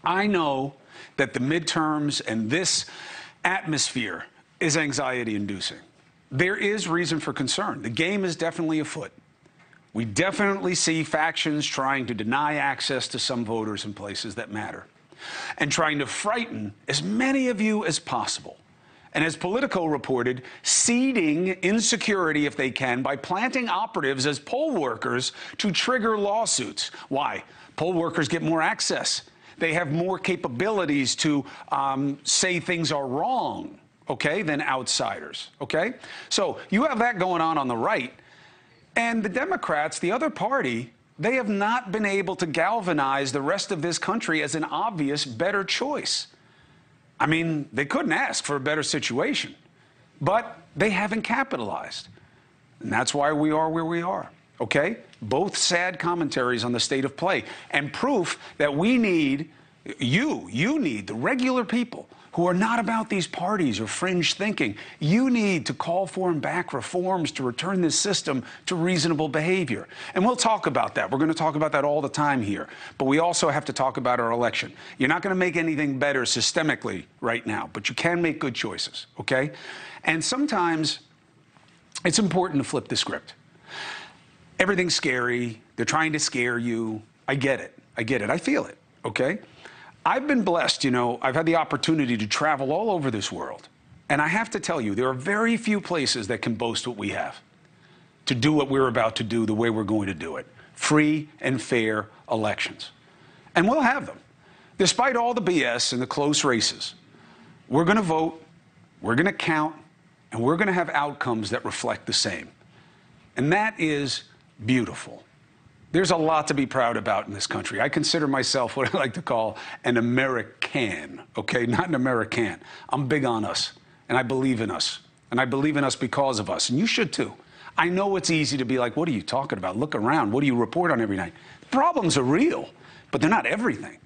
I know that the midterms and this atmosphere is anxiety-inducing. There is reason for concern. The game is definitely afoot. We definitely see factions trying to deny access to some voters in places that matter and trying to frighten as many of you as possible. And as Politico reported, seeding insecurity if they can by planting operatives as poll workers to trigger lawsuits. Why? Poll workers get more access. They have more capabilities to say things are wrong, okay, than outsiders, okay? So you have that going on the right. And the Democrats, the other party, they have not been able to galvanize the rest of this country as an obvious better choice. I mean, they couldn't ask for a better situation, but they haven't capitalized. And that's why we are where we are, okay? Both sad commentaries on the state of play and proof that we need, you need the regular people who are not about these parties or fringe thinking. You need to call for and back reforms to return this system to reasonable behavior. And we'll talk about that. We're going to talk about that all the time here. But we also have to talk about our election. You're not going to make anything better systemically right now, but you can make good choices, okay? And sometimes it's important to flip the script. Everything's scary. They're trying to scare you. I get it. I get it. I feel it, okay? I've been blessed, you know, I've had the opportunity to travel all over this world. And I have to tell you, there are very few places that can boast what we have to do what we're about to do the way we're going to do it. Free and fair elections. And we'll have them. Despite all the BS and the close races, we're going to vote, we're going to count, and we're going to have outcomes that reflect the same. And that is beautiful. There's a lot to be proud about in this country. I consider myself what I like to call an American, okay? Not an American. I'm big on us, and I believe in us. And I believe in us because of us, and you should too. I know it's easy to be like, what are you talking about? Look around. What do you report on every night? The problems are real, but they're not everything.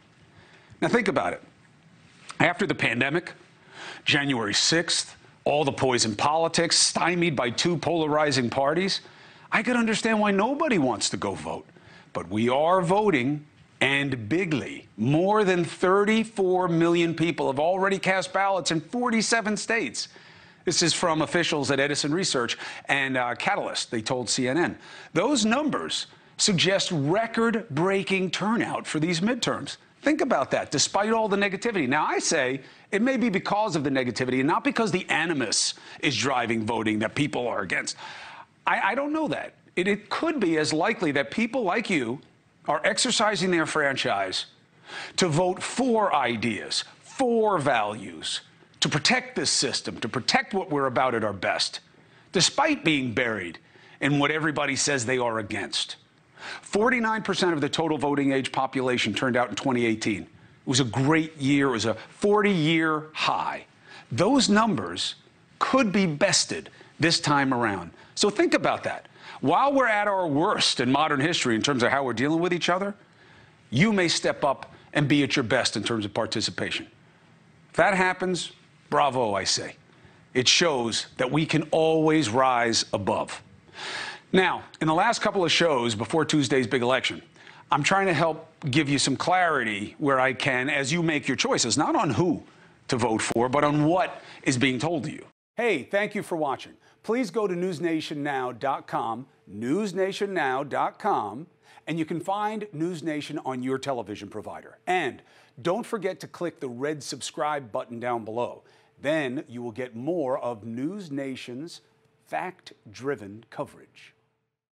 Now think about it. After the pandemic, January 6th, all the poison politics, stymied by two polarizing parties, I could understand why nobody wants to go vote. But we are voting, and bigly. More than 34 million people have already cast ballots in 47 states. This is from officials at Edison Research and Catalyst, they told CNN. Those numbers suggest record-breaking turnout for these midterms. Think about that, despite all the negativity. Now, I say it may be because of the negativity and not because the animus is driving voting that people are against. I don't know that. It could be as likely that people like you are exercising their franchise to vote for ideas, for values, to protect this system, to protect what we're about at our best, despite being buried in what everybody says they are against. 49% of the total voting age population turned out in 2018. It was a great year. It was a 40-year high. Those numbers could be bested this time around. So think about that. While we're at our worst in modern history in terms of how we're dealing with each other, you may step up and be at your best in terms of participation. If that happens, bravo, I say. It shows that we can always rise above. Now, in the last couple of shows before Tuesday's big election, I'm trying to help give you some clarity where I can as you make your choices, not on who to vote for, but on what is being told to you. Hey, thank you for watching. Please go to newsnationnow.com, newsnationnow.com, and you can find NewsNation on your television provider. And don't forget to click the red subscribe button down below. Then you will get more of NewsNation's fact-driven coverage.